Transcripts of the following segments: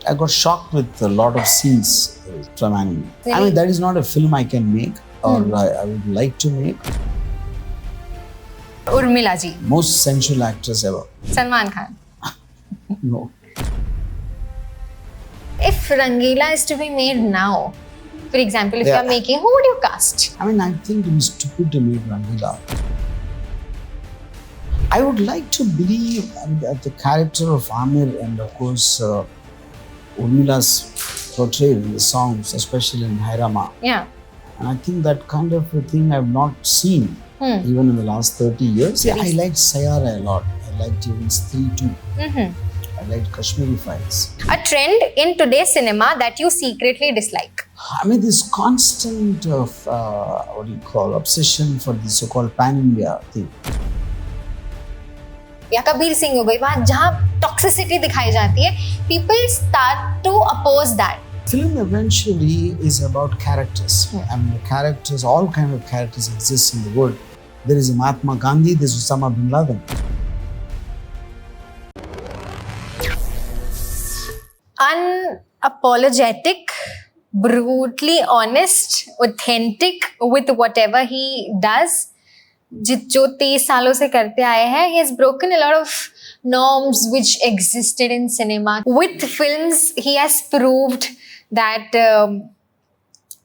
I got shocked with a lot of scenes from anime. Really? I mean, that is not a film I can make or I would like to make. Urmila ji. Most sensual actress ever. Salman Khan. No. If Rangeela is to be made now, for example, if you are making, who would you cast? I mean, I think it is stupid to make Ranveer. I would like to believe that the character of Amir and of course Urmila's portrayal in the songs, especially in Hairama. Yeah. And I think that kind of a thing I've not seen even in the last 30 years. Yeah, I liked Sayara a lot. I liked even Stree too. I liked Kashmiri Files. A trend in today's cinema that you secretly dislike? I mean, this constant of, what do you call, obsession for the so-called pan-India thing. या कबीर सिंह हो गई, वहाँ जहाँ toxicity दिखाई जाती है, people start to oppose that. Film eventually is about characters. I mean, the characters, all kind of characters exist in the world. There is a Mahatma Gandhi, there is Osama bin Laden. Unapologetic, brutally honest, authentic with whatever he does. जो 30 सालों से करते आए हैं, he has broken a lot of norms which existed in cinema. With films, he has proved that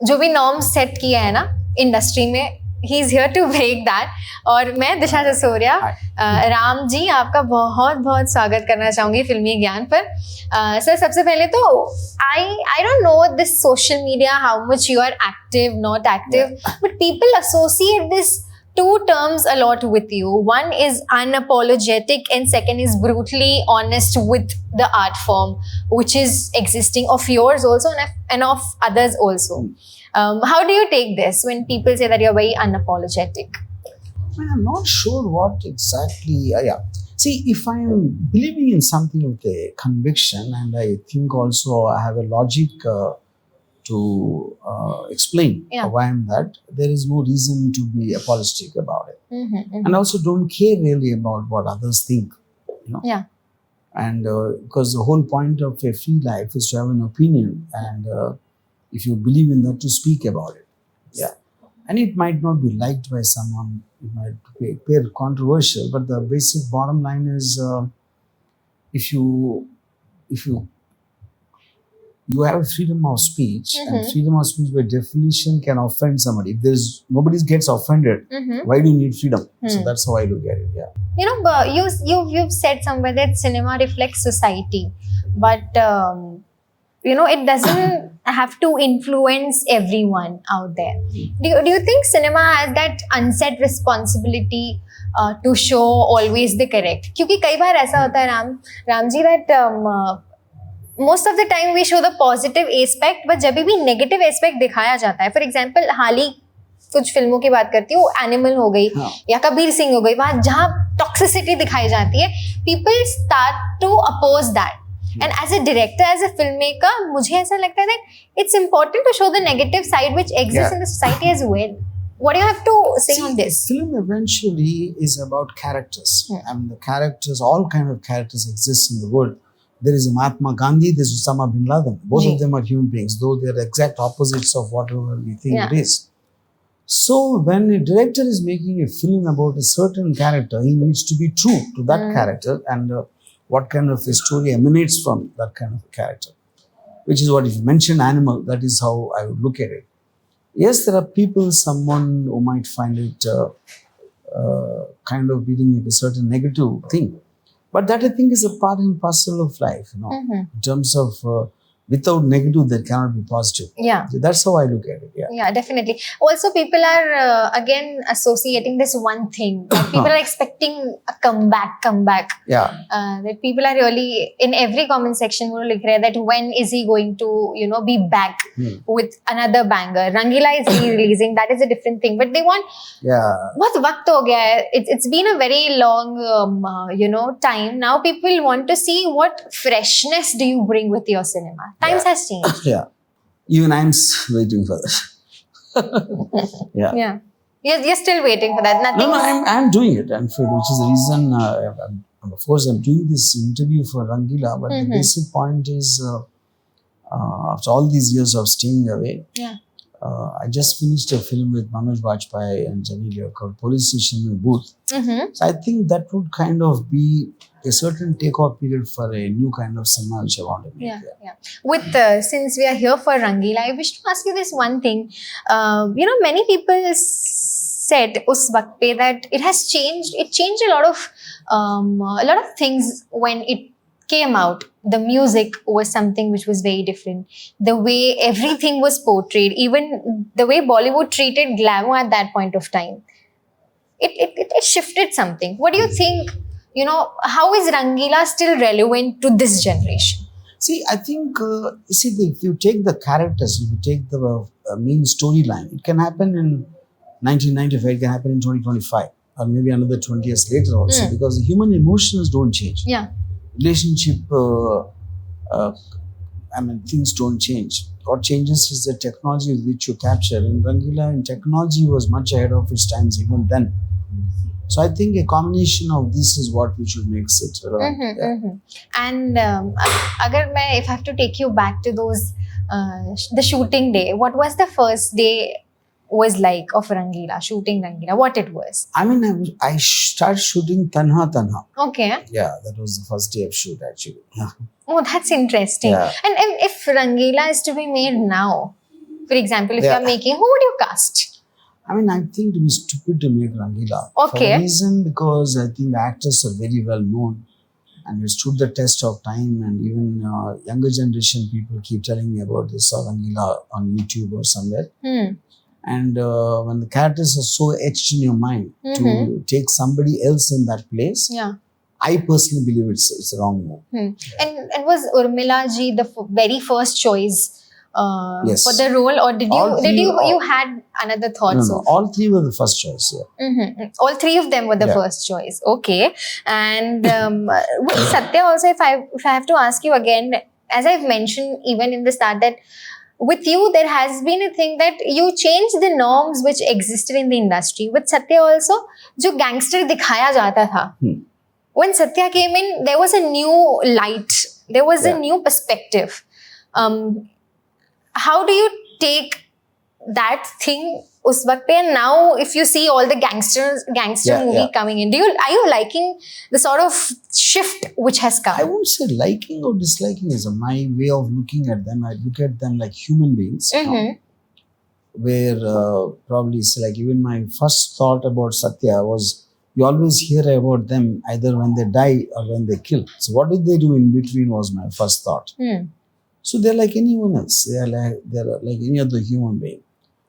जो भी norms set किए हैं ना industry में, he is here to break that. और मैं दिशा जसोरिया राम जी आपका बहुत बहुत स्वागत करना चाहूँगी फिल्मी ज्ञान पर. सर सबसे पहले तो I don't know this social media, how much you are active, not active, but people associate this two terms a lot with you. One is unapologetic and second is brutally honest with the art form which is existing of yours also and of others also. How do you take this when people say that you're very unapologetic? I'm not sure what exactly. See, if I'm believing in something with a conviction and I think also I have a logic to explain why I'm that, there is no reason to be apologetic about it. And I also don't care really about what others think. You know? Yeah. And because the whole point of a free life is to have an opinion and if you believe in that, to speak about it. Yeah. And it might not be liked by someone, it might appear controversial, but the basic bottom line is if you have freedom of speech, and freedom of speech by definition can offend somebody. If nobody gets offended, why do you need freedom? So that's how I look at it. Yeah. You know, you've said somewhere that cinema reflects society, but you know, it doesn't have to influence everyone out there. Do you think cinema has that unsaid responsibility to show always the correct? क्योंकि कई बार ऐसा होता है Ram ji that most of the time we show the positive aspect, but जब भी negative aspect दिखाया जाता है, for example हाल ही कुछ फिल्मों की बात करती हूँ, एनिमल हो गई या कबीर सिंह हो गई, वहाँ जहाँ टॉक्सिसिटी दिखाई जाती है, people start to oppose that. And as a director, as a filmmaker, मुझे ऐसा लगता है that it's important to show the negative side which exists in the society as well. What do you have to say on this? Film eventually is about characters. I mean, the characters, all kind of characters exist in the world. There is a Mahatma Gandhi, there is Osama bin Laden. Both of them are human beings, though they are exact opposites of whatever we think it is. So when a director is making a film about a certain character, he needs to be true to that character and what kind of a story emanates from that kind of a character. Which is what, if you mention animal, that is how I would look at it. Yes, there are people, someone who might find it kind of dealing with a certain negative thing. But that I think is a part and parcel of life, you know, in terms of without negative, there cannot be positive. Yeah. So that's how I look at it. Yeah. Yeah, definitely. Also, people are again associating this one thing. People are expecting a comeback. Yeah. That people are really in every comment section will लिख रहे हैं that when is he going to, you know, be back with another banger. Rangeela is releasing. That is a different thing. But they want. Yeah. बहुत वक्त हो गया है. It's been a very long, you know, time. Now people want to see what freshness do you bring with your cinema. Times has changed. Yeah. Even I'm waiting for that. Yeah. You're still waiting for that. Nothing. No, I'm doing it. I'm afraid, which is the reason, of course, I'm doing this interview for Rangeela. But the basic point is, After all these years of staying away, Yeah. I just finished a film with Manoj Bajpayee and Ranveer called Police Station in Booth. Mm-hmm. So I think that would kind of be a certain takeoff period for a new kind of cinema which I want to make. Yeah. With since we are here for Rangeela, I wish to ask you this one thing. Many people said us waqt pe that it has changed. It changed a lot of things when it came out. The music was something which was very different. The way everything was portrayed, even the way Bollywood treated glamour at that point of time, it shifted something. What do you think? How is Rangeela still relevant to this generation? See, I think, if you take the characters, if you take the main storyline, it can happen in 1995, it can happen in 2025, or maybe another 20 years later also, because the human emotions don't change. Yeah. Relationship, things don't change. What changes is the technology with which you capture. And Rangeela in technology was much ahead of its times even then. So I think a combination of this is what we should make it relevant. And if I have to take you back to those the shooting day, what was the first day was like of Rangeela, shooting Rangeela, what it was? I started shooting Tanha Tanha. Okay. Yeah, that was the first day of shoot actually. Oh, that's interesting. Yeah. And if Rangeela is to be made now, for example, if you are making, who would you cast? I think it would be stupid to make Rangeela. Okay. For a reason, because I think the actors are very well known and it stood the test of time, and even younger generation people keep telling me about this Rangeela on YouTube or somewhere. And when the characters are so etched in your mind, to take somebody else in that place, I personally believe it's a wrong move. And was Urmila ji the very first choice Yes. for the role, or you had another thoughts? No, all three were the first choice. Yeah. All three of them were the first choice. Okay. And with Satya also, if I have to ask you again, as I've mentioned even in the start, that with you there has been a thing that you changed the norms which existed in the industry. With Satya also, jo gangster dikhaya jata tha, when Satya came in, there was a new light, there was a new perspective. How do you take that thing us waqt pe, and now if you see all the gangster movie coming in, are you liking the sort of shift which has come? I won't say liking or disliking is my way of looking at them. I look at them like human beings. Where probably it's like, even my first thought about Satya was, you always hear about them either when they die or when they kill. So what did they do in between was my first thought. So they're like anyone else. They're like any other human being.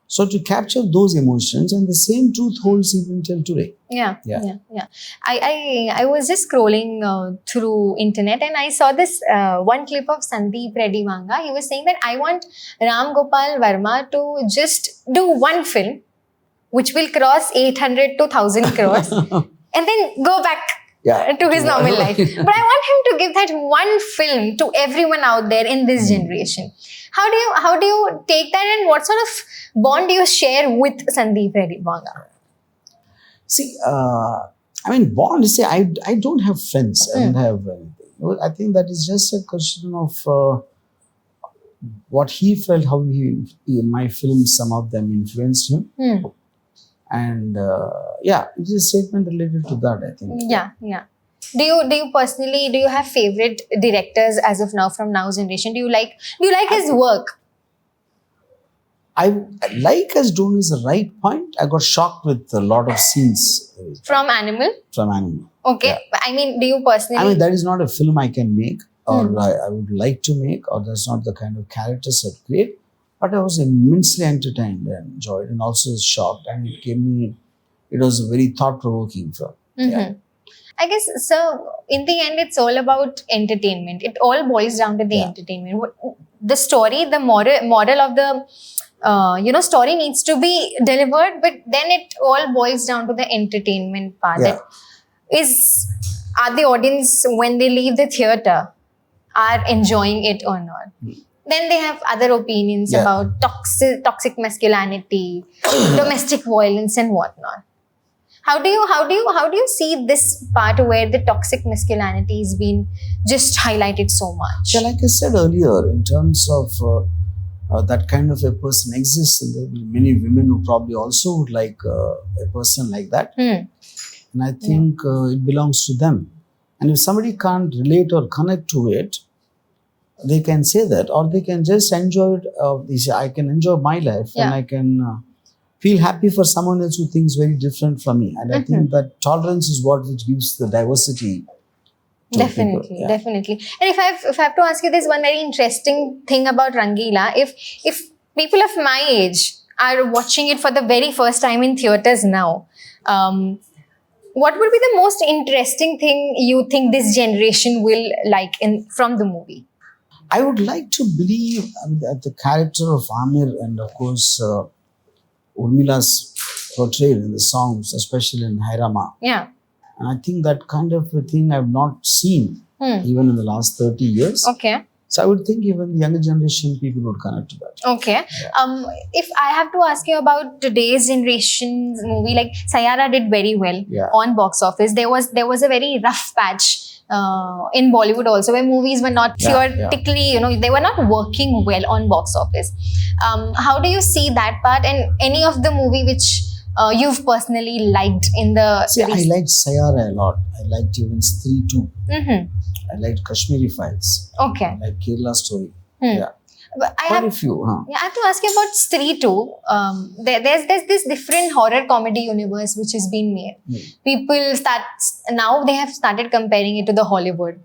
So to capture those emotions, and the same truth holds even till today. Yeah. I was just scrolling through internet and I saw this one clip of Sandeep Reddy Vanga. He was saying that I want Ram Gopal Varma to just do one film which will cross 800 to 1,000 crores and then go back to his normal life. But I want him to give that one film to everyone out there in this generation. How do you take that, and what sort of bond do you share with Sandeep Reddy Vanga? See, bond, I don't have friends. I don't have anything. I think that is just a question of what he felt, how my films, some of them influenced him. And it is a statement related to that, I think. Yeah. Do you personally, do you have favorite directors as of now from now's generation? Do you like his work? I like as Don't is the right point. I got shocked with a lot of scenes. From Animal? From Animal. Okay. Yeah. Do you personally... that is not a film I can make, or I would like to make, or that's not the kind of characters I'd create. But I was immensely entertained and enjoyed, and also shocked. And it was a very thought-provoking film. I guess, so in the end, it's all about entertainment. It all boils down to the entertainment. The story, the moral of the story needs to be delivered, but then it all boils down to the entertainment part. Are the audience, when they leave the theatre, are enjoying it or not? Then they have other opinions about toxic masculinity, domestic violence and whatnot. How do you see this part where the toxic masculinity is being just highlighted so much? Yeah, like I said earlier, in terms of that kind of a person exists, and there will be many women who probably also would like a person like that. Hmm. And I think it belongs to them. And if somebody can't relate or connect to it, they can say that, or they can just enjoy it. They say, I can enjoy my life, and Yeah. I can feel happy for someone else who thinks very different from me. And I think that tolerance is what which gives the diversity to Definitely, people. Yeah. definitely. And if I have to ask you this one very interesting thing about Rangeela, if people of my age are watching it for the very first time in theaters now, what would be the most interesting thing you think this generation will like from the movie? I would like to believe that the character of Amir and of course Urmila's portrayal in the songs, especially in Hairama. Yeah. And I think that kind of a thing I've not seen even in the last 30 years. Okay. So I would think even the younger generation people would connect to that. Okay. If I have to ask you about today's generation's movie, like Sayara did very well on box office. There was a very rough patch in Bollywood also, where movies were not theoretically, they were not working well on box office. How do you see that part, and any of the movie which you've personally liked in the See, I liked Sayara a lot. I liked even Stree 2. I liked Kashmiri Files. Okay. I liked Kerala Story. Yeah. But I Quite have a few. I have to ask you about Stree 2. There's this different horror comedy universe which has been made. People now they have started comparing it to the Hollywood.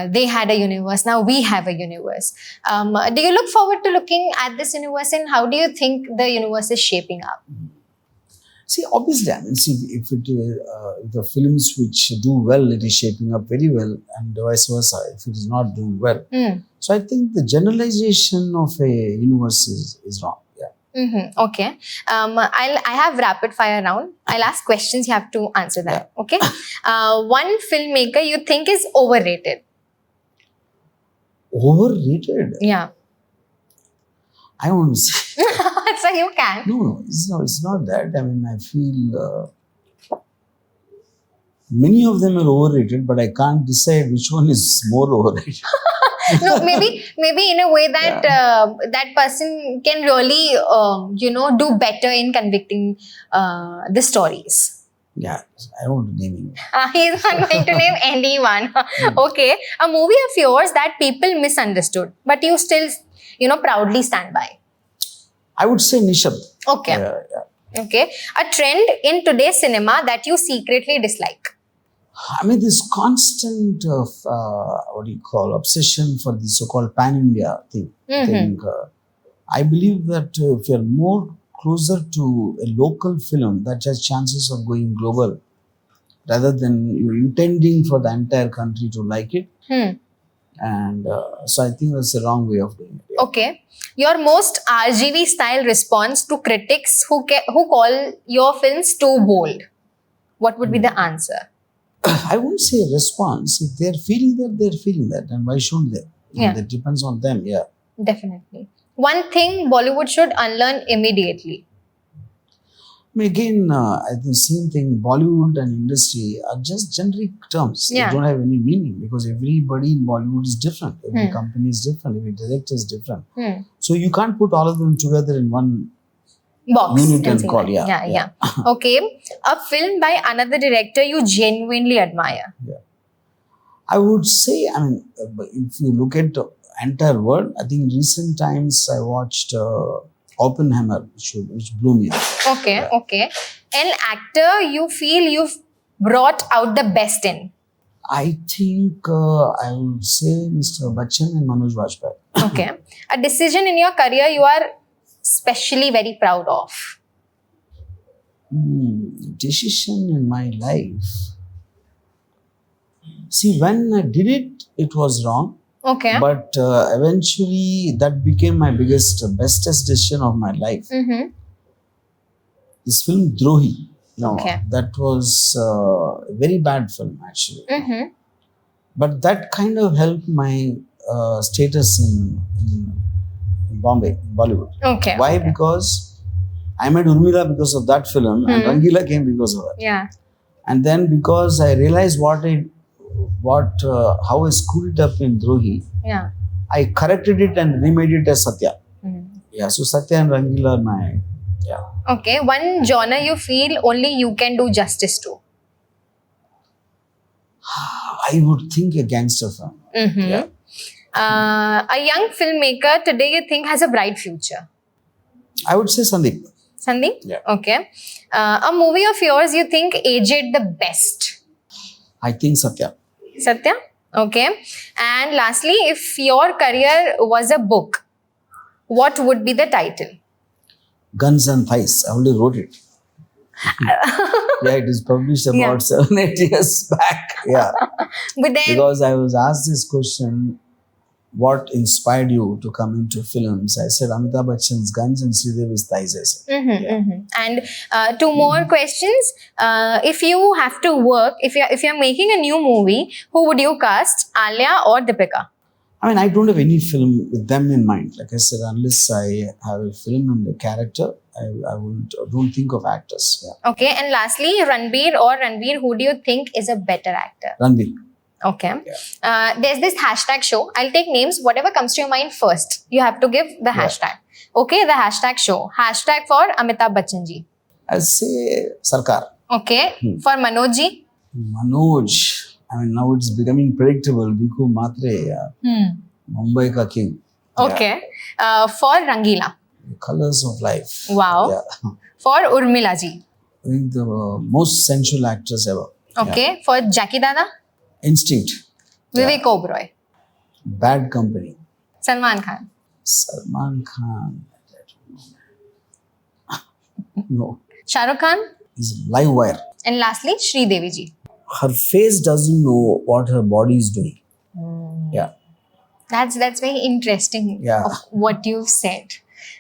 They had a universe. Now we have a universe. Do you look forward to looking at this universe, and how do you think the universe is shaping up? See, obviously, I mean, if the films which do well, it is shaping up very well, and vice versa, if it is not doing well. So I think the generalization of a universe is wrong. Yeah. Okay. I have rapid fire round. I'll ask questions. You have to answer that. Okay. One filmmaker you think is overrated. Overrated? Yeah. I won't say. So you can. No, it's not that. I mean, I feel many of them are overrated, but I can't decide which one is more overrated. No, maybe in a way that that person can really do better in convicting the stories. Yeah, I don't want to name him. He's not going to name anyone. Okay, a movie of yours that people misunderstood, but you still proudly stand by. I would say Nishab. Okay. Okay. A trend in today's cinema that you secretly dislike. I mean, this constant of obsession for the so-called pan-India thing. I believe that if you're more closer to a local film, that has chances of going global, rather than you intending for the entire country to like it. And so I think that's the wrong way of doing it. Okay. Your most RGV style response to critics who call your films too bold. What would be the answer? I won't say a response. If they're feeling that, they're feeling that. And why shouldn't they? That depends on them. Yeah. Definitely. One thing Bollywood should unlearn immediately. I mean, again, the same thing, Bollywood and industry are just generic terms. They don't have any meaning, because everybody in Bollywood is different. Every company is different. Every director is different. So you can't put all of them together in one box unit and call. Yeah. Okay. A film by another director you genuinely admire. Yeah. I would say, I mean, if you look at the entire world, I think in recent times I watched Oppenheimer, which blew me up. Okay, okay. An actor you feel you've brought out the best in? I think I would say Mr. Bachchan and Manoj Vajpayee. Okay. A decision in your career you are especially very proud of? Decision in my life. See, when I did it, it was wrong. Okay. But eventually, that became my bestest decision of my life. This film, Drohi. That was a very bad film, actually. But that kind of helped my status in Bombay, in Bollywood. Okay. Why? Because I met Urmila because of that film, and Rangeela came because of that. Yeah. And then because I realized how I screwed it up in Drohi, Yeah. I corrected it and remade it as Satya. Yeah, so Satya and Rangeela are my, yeah. Okay, one genre you feel only you can do justice to. I would think a gangster film. Yeah. A young filmmaker today you think has a bright future? I would say Sandeep. Sandeep? Yeah. Okay. A movie of yours you think aged the best? I think Satya. Satya? Okay. And lastly, if your career was a book, what would be the title? Guns and Thighs. I already wrote it. Yeah, it is published about 7-8 years back. Yeah. But then, Because I was asked this question, what inspired you to come into films? I said Amitabh Bachchan's Guns and Sridevi's Thighs. I said. And two more questions. If you have to work, if you're making a new movie, who would you cast, Alia or Deepika? I mean, I don't have any film with them in mind. Like I said, unless I have a film and a character, don't think of actors. Yeah. Okay, and lastly, Ranveer, who do you think is a better actor? Ranbir. Okay. There's this hashtag show. I'll take names, whatever comes to your mind first. You have to give the hashtag. Okay, the hashtag show. Hashtag for Amitabh Bachchan ji. I'll say Sarkar. Okay. For Manoj ji. Manoj. I mean, now it's becoming predictable. Biku Matre, Mumbai ka king. Okay. For Rangeela. The Colors of Life. Wow. Yeah. For Urmila ji. I think the most sensual actress ever. Okay. For Jackie Dada. Instinct. Vivek Oberoi. Bad Company. Salman Khan. Salman Khan. No. Shah Rukh Khan. He's live wire. And lastly, Sridevi ji. Her face doesn't know what her body is doing. Yeah. That's very interesting. Yeah. Of what you've said.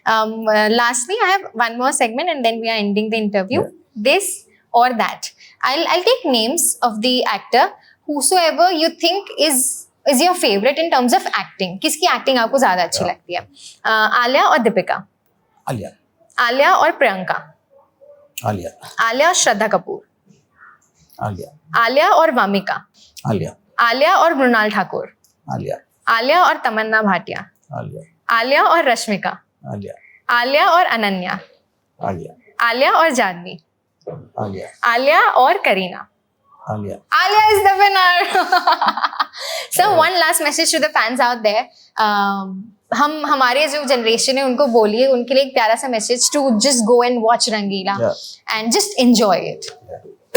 Lastly, I have one more segment and then we are ending the interview. Yeah. This or that. I'll take names of the actor, whosoever you think is your favorite in terms of acting. किसकी acting आपको ज़्यादा अच्छी लगती है? आलिया और Deepika. Alia. Alia और Priyanka. Alia. Alia और Shraddha Kapoor. Alia. Alia और वामिका. Alia. आलिया और मृणाल ठाकुर. Alia. आलिया और तमन्ना भाटिया. Alia. आलिया और रश्मिका. Alia. आलिया और अनन्या. Alia. आलिया और जानवी. Alia. आलिया और Kareena. Alia. Alia is the winner. So one last message to the fans out there. हमारे जो जनरेशन है उनको बोलिए, उनके लिए एक प्यारा सा message to just go and watch Rangeela and just enjoy it.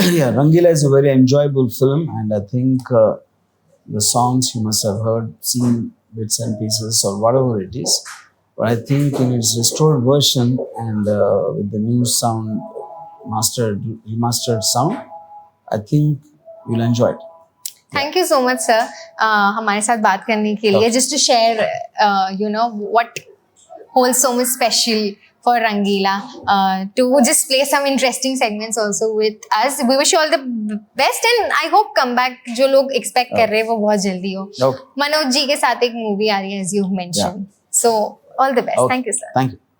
Yeah, Rangeela is a very enjoyable film, and I think the songs you must have heard, seen bits and pieces or whatever it is. But I think in its restored version and with the new sound, remastered sound, I think you'll enjoy it. Thank you so much, sir. हमारे साथ बात करने के लिए, just to share, what wholesome is special for Rangeela, to just play some interesting segments also with us. We wish you all the best and I hope comeback जो लोग expect कर रहे हैं वो बहुत जल्दी हो. Okay. मनोज जी के साथ एक movie आ रही है as you mentioned. So all the best. Okay. Thank you, sir. Thank you.